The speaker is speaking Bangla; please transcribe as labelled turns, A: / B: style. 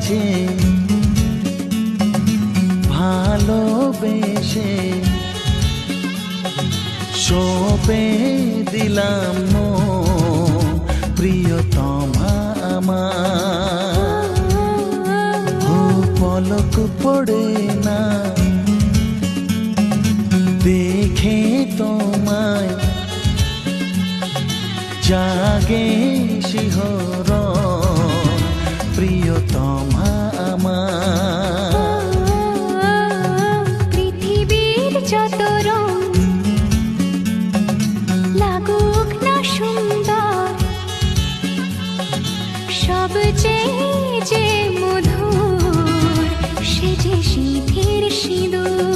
A: কাছে ভালোবেসে সঁপে দিলাম মন প্রিয়তমা আমার। ও পলক পড়ে না দেখে তোমায়, জাগে শিহরণ প্রিয়তমা আমার।
B: পৃথিবীর যত রং লাগুক না সুন্দর, সবচেয়ে যে মধুর সে যে সিঁথির সিঁদুর।